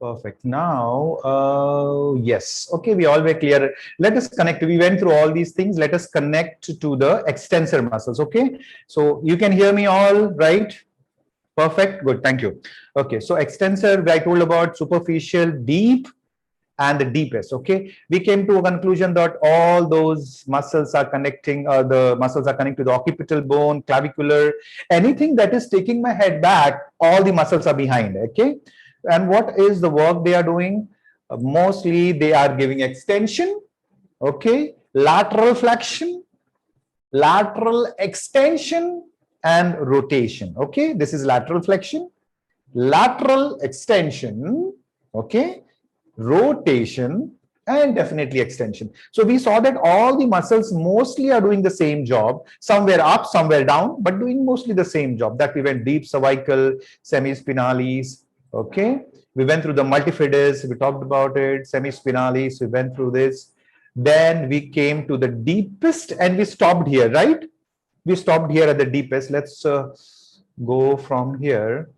Perfect. Now, yes. Okay, we all were clear. Let us connect. We went through all these things. Let us connect to the extensor muscles. Okay. So you can hear me all right? Perfect. Good. Thank you. Okay. So extensor, I told about superficial, deep, and the deepest. Okay. We came to a conclusion that all those muscles are connecting, the muscles are connected to the occipital bone, clavicular, anything that is taking my head back, all the muscles are behind. Okay. And what is the work they are doing? Mostly they are giving extension, okay, lateral flexion, lateral extension, and rotation. Okay, this is lateral flexion, lateral extension, okay, rotation, and definitely extension. So we saw that all the muscles mostly are doing the same job, somewhere up, somewhere down, but doing mostly the same job. That we went deep cervical, semispinalis, okay. We went through the multifidus, we talked about it, semispinalis, we went through this. Then we came to the deepest and we stopped here, right? We stopped here at the deepest. Let's go from here.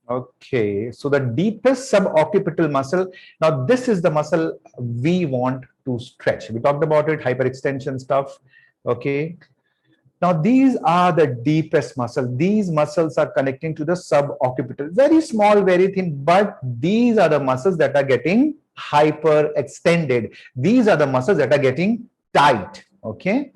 Okay, so the deepest suboccipital muscle. Now, this is the muscle we want to stretch. We talked about it, hyperextension stuff. Okay. Now, these are the deepest muscle. These muscles are connecting to the suboccipital. Very small, very thin, but these are the muscles that are getting hyperextended. These are the muscles that are getting tight. Okay.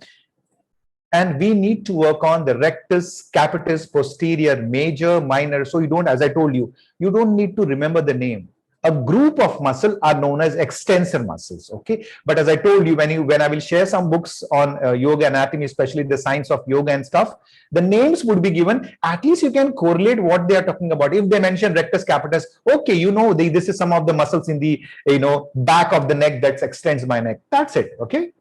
And we need to work on the rectus, capitis, posterior, major, minor. So you don't, as I told you, you don't need to remember the name. A group of muscle are known as extensor muscles. Okay. But as I told you, when I will share some books on yoga anatomy, especially the science of yoga and stuff, the names would be given. At least you can correlate what they are talking about. If they mention rectus capitis, okay, you know, this is some of the muscles in the, back of the neck that extends my neck. That's it. Okay.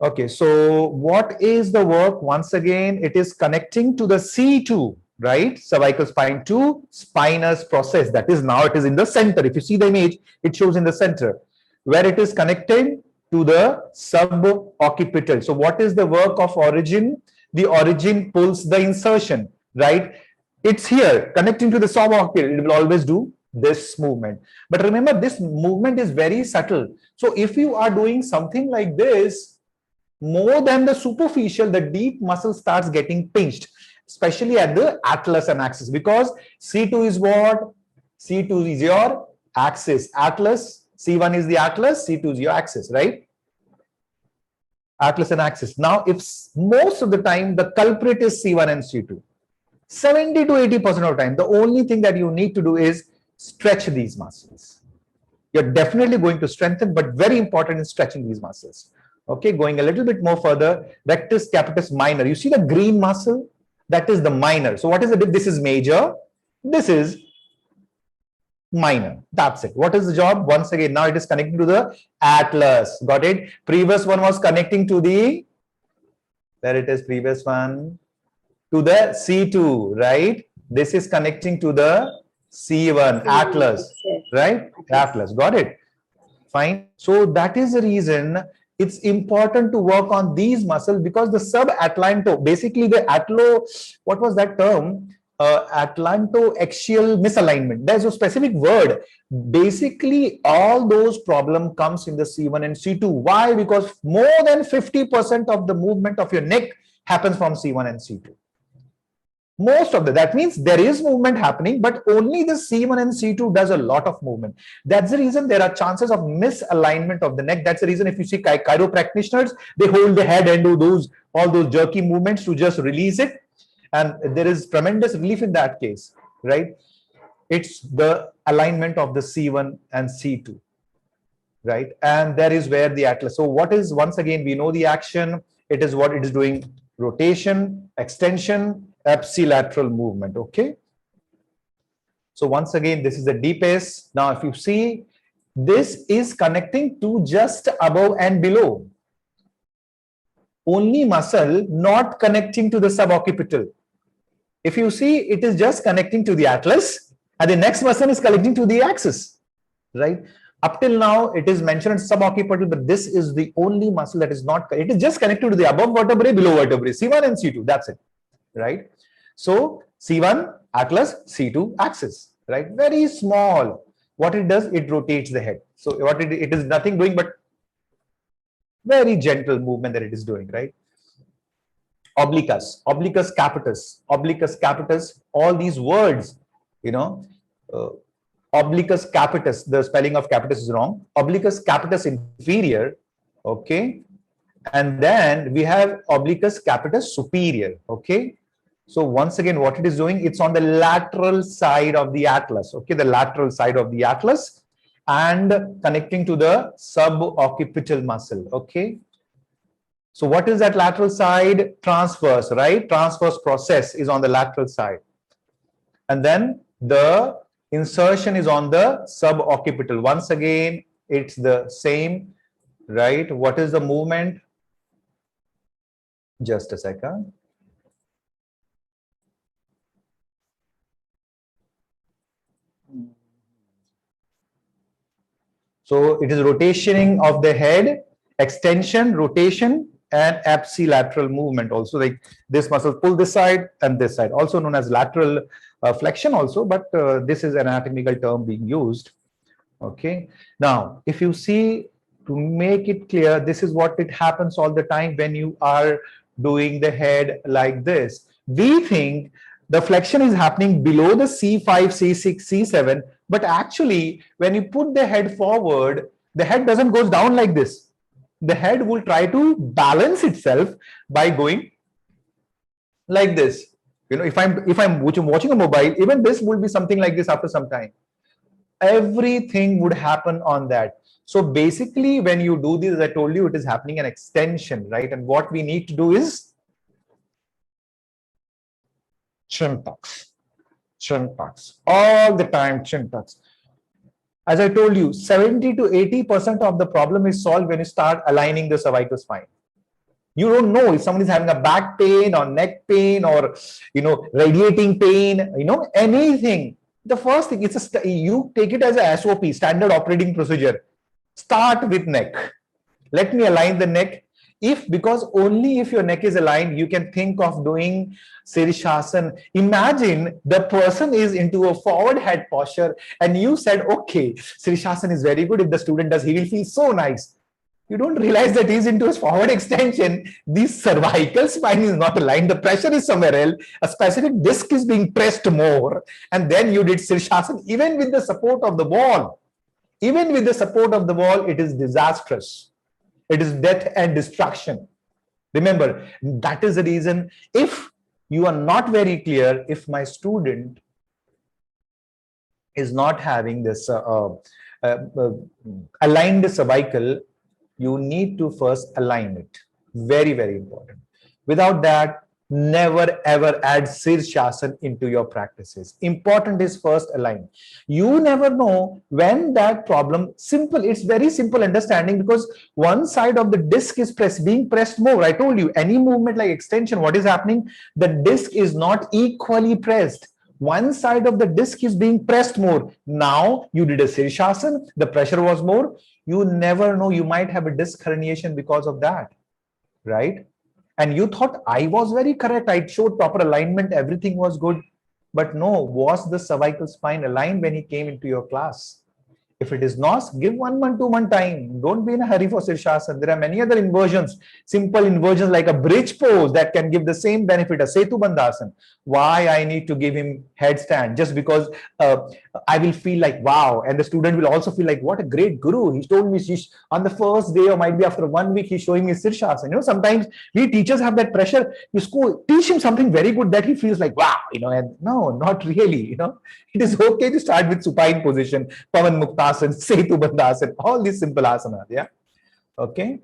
Okay, so what is the work? Once again, it is connecting to the C2, right? Cervical spine to spinous process. That is, now it is in the center. If you see the image, it shows in the center where it is connected to the suboccipital. So what is the work of origin? The origin pulls the insertion, right? It's here connecting to the suboccipital. It will always do this movement. But remember, this movement is very subtle. So if you are doing something like this, more than the superficial, the deep muscle starts getting pinched, especially at the atlas and axis, because C2 is what? C2 is your axis. Atlas, C1 is the atlas, C2 is your axis, right? Atlas and axis. Now, if most of the time the culprit is C1 and C2, 70 to 80% of the time, the only thing that you need to do is stretch these muscles. You're definitely going to strengthen, but very important in stretching these muscles. Okay, going a little bit more further, rectus, capitis, minor. You see the green muscle? That is the minor. So what is the difference? This is major. This is minor. That's it. What is the job? Once again, now it is connecting to the atlas. Got it? Previous one was connecting to the, there it is, previous one, to the C2, right? This is connecting to the C1, atlas, right? Atlas. Got it? Fine. So that is the reason it's important to work on these muscles, because the subatlanto, basically the what was that term? Atlantoaxial misalignment. There's a specific word. Basically, all those problem comes in the C1 and C2. Why? Because more than 50% of the movement of your neck happens from C1 and C2. Most of that means there is movement happening, but only the C1 and C2 does a lot of movement. That's the reason there are chances of misalignment of the neck. That's the reason if you see chiro practitioners, they hold the head and do all those jerky movements to just release it. And there is tremendous relief in that case, right? It's the alignment of the C1 and C2, right? And that is where the atlas. So what is, once again, we know the action. It is what it is doing: rotation, extension, ipsilateral movement. Okay. So once again, this is the deepest. Now, if you see, this is connecting to just above and below. Only muscle not connecting to the suboccipital. If you see, it is just connecting to the atlas, and the next muscle is connecting to the axis, right? Up till now, it is mentioned suboccipital, but this is the only muscle that is not, it is just connected to the above vertebrae, below vertebrae, C1 and C2, that's it, right? So C1, atlas, C2, axis. right? Very small. What it does, it rotates the head. So what it is nothing doing but very gentle movement that it is doing, right? Obliquus, obliquus capitis, all these words, you know, uh, obliquus capitis, the spelling of capitis is wrong. Obliquus capitis inferior, okay? And then we have obliquus capitis superior, okay? So once again, what it is doing, it's on the lateral side of the atlas, okay? The lateral side of the atlas and connecting to the suboccipital muscle, okay? So what is that lateral side? Transverse, right? Transverse process is on the lateral side. And then the insertion is on the suboccipital. Once again, it's the same, right? What is the movement? Just a second. So it is rotationing of the head, extension, rotation, and apsilateral movement. Also, like this muscle pull this side and this side, also known as lateral flexion also, but this is an anatomical term being used. Okay. Now, if you see, to make it clear, this is what it happens all the time when you are doing the head like this. We think the flexion is happening below the C5, C6, C7, but actually, when you put the head forward, the head doesn't go down like this. The head will try to balance itself by going like this. You know, if I'm watching a mobile, even this will be something like this after some time. Everything would happen on that. So basically, when you do this, as I told you, it is happening an extension, right? And what we need to do is chin tucks, all the time, chin tucks. As I told you, 70 to 80% of the problem is solved when you start aligning the cervical spine. You don't know if someone is having a back pain or neck pain or, you know, radiating pain, you know, anything. The first thing, you take it as a SOP, standard operating procedure. Start with neck. Let me align the neck. Because only if your neck is aligned, you can think of doing Sirshasan. Imagine the person is into a forward head posture and you said, okay, Sirshasan is very good. If the student does, he will feel so nice. You don't realize that he's into his forward extension. The cervical spine is not aligned. The pressure is somewhere else. A specific disc is being pressed more. And then you did Sirshasan, even with the support of the wall. Even with the support of the wall, it is disastrous. It is death and destruction. Remember, that is the reason, if you are not very clear, if my student is not having this aligned cervical, you need to first align it. Very, very important. Without that, never ever add Sirshasan into your practices. Important is first align. You never know when that problem, it's very simple understanding, because one side of the disc is being pressed more. I told you, any movement like extension, what is happening? The disc is not equally pressed. One side of the disc is being pressed more. Now you did a Sirshasan, the pressure was more. You never know, you might have a disc herniation because of that, right? And you thought I was very correct. I showed proper alignment. Everything was good. But no, was the cervical spine aligned when he came into your class? If it is not, give 1 month, 2 month time. Don't be in a hurry for Sirshasan. There are many other inversions, simple inversions like a bridge pose that can give the same benefit, a Setu Bandhasan. Why I need to give him headstand? Just because I will feel like, wow. And the student will also feel like, what a great guru. He told me on the first day or might be after 1 week, he's showing me Sirshasan. You know, sometimes we teachers have that pressure. You teach him something very good that he feels like, wow, you know, and no, not really, you know. It is okay to start with supine position, Pavan Muktasan, Setu Bandhasan, all these simple asanas, yeah. Okay.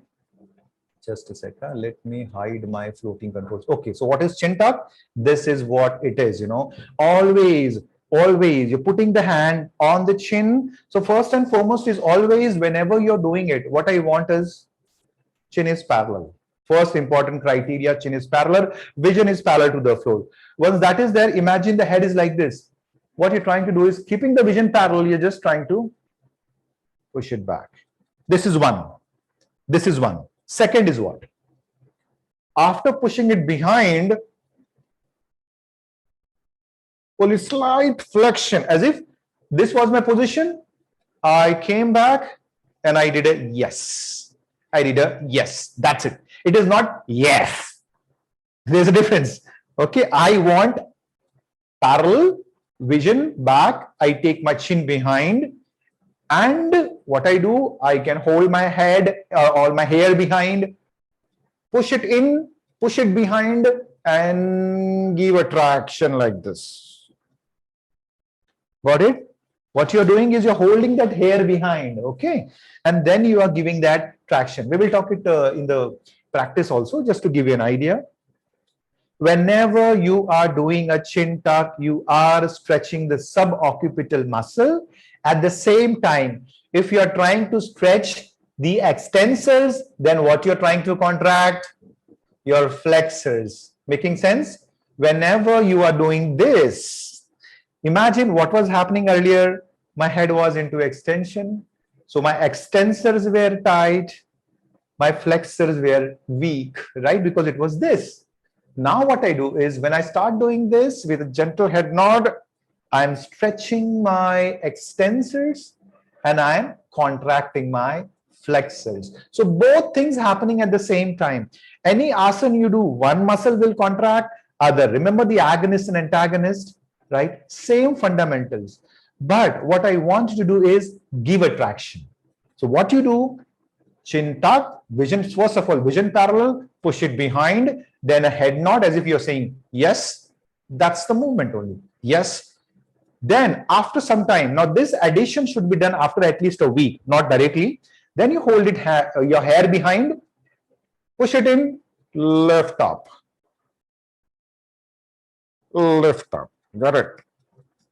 Just a second. Let me hide my floating controls. Okay. So what is chin tuck? This is what it is, you know. Always, you're putting the hand on the chin. So first and foremost is always, whenever you're doing it, what I want is chin is parallel. First important criteria, chin is parallel, vision is parallel to the floor. Once that is there, imagine the head is like this. What you're trying to do is, keeping the vision parallel, you're just trying to push it back. This is one. This is one. Second is what? After pushing it behind, pull a slight flexion, as if This was my position. I came back and I did a yes. I did a yes. That's it. It is not yes. There's a difference. Okay. I want parallel vision back. I take my chin behind. And what I do, I can hold my head or my hair behind, push it in, push it behind, and give a traction like this. Got it? What you're doing is you're holding that hair behind, okay? And then you are giving that traction. We will talk it in the practice also, just to give you an idea. Whenever you are doing a chin tuck, you are stretching the suboccipital muscle. At the same time, if you are trying to stretch the extensors, then what you're trying to contract? Your flexors. Making sense? Whenever you are doing this, imagine what was happening earlier. My head was into extension. So my extensors were tight. My flexors were weak, right? Because it was this. Now what I do is when I start doing this with a gentle head nod, I'm stretching my extensors and I'm contracting my flexors. So both things happening at the same time. Any asana you do, one muscle will contract, other. Remember the agonist and antagonist, right? Same fundamentals. But what I want you to do is give a traction. So what you do, chin tuck, vision, first of all, vision parallel, push it behind, then a head nod as if you're saying yes. That's the movement only. Yes. Then after some time, now this addition should be done after at least a week, not directly. Then you hold it your hair behind, push it in, lift up. Lift up. Got it.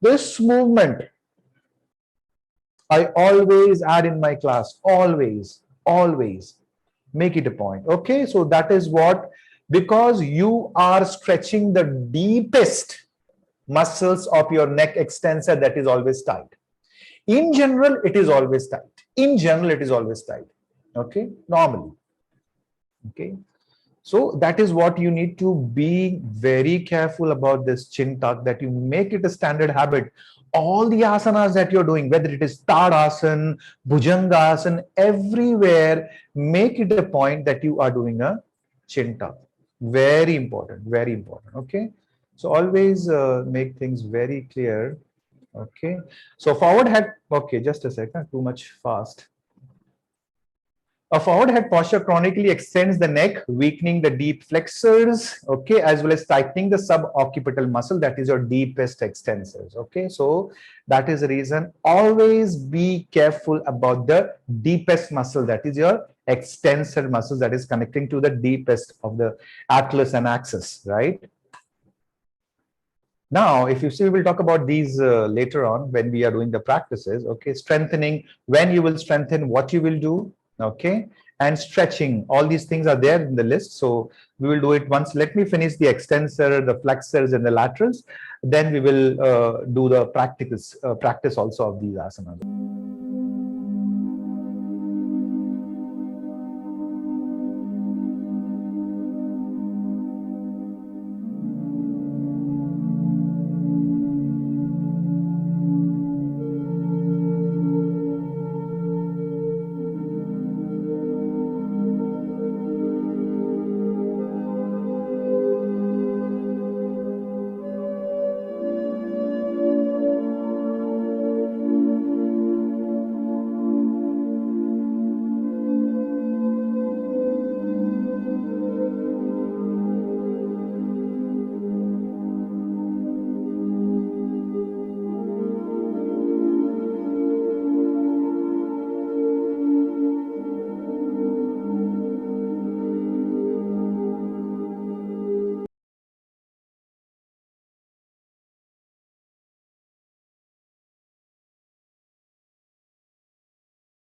This movement I always add in my class. Always. Make it a point. Okay, so that is what, because you are stretching the deepest muscles of your neck extensor, that is always tight. In general, it is always tight. Okay, normally. Okay, so that is what you need to be very careful about this chin tuck, that you make it a standard habit. All the asanas that you're doing, whether it is Tadasana, Bhujangasana, everywhere, make it a point that you are doing a chin tuck. Very important, okay? So always make things very clear, okay? So forward head, okay, just a second, too much fast. A forward head posture chronically extends the neck, weakening the deep flexors, okay, as well as tightening the suboccipital muscle, that is your deepest extensors, okay? So that is the reason, always be careful about the deepest muscle, that is your extensor muscles, that is connecting to the deepest of the atlas and axis, right? Now, if you see, we'll talk about these later on when we are doing the practices, okay? Strengthening, when you will strengthen, what you will do, okay, and stretching, all these things are there in the list, so we will do it once. Let me finish the extensor, the flexors and the laterals, then we will do the practice also of these asanas.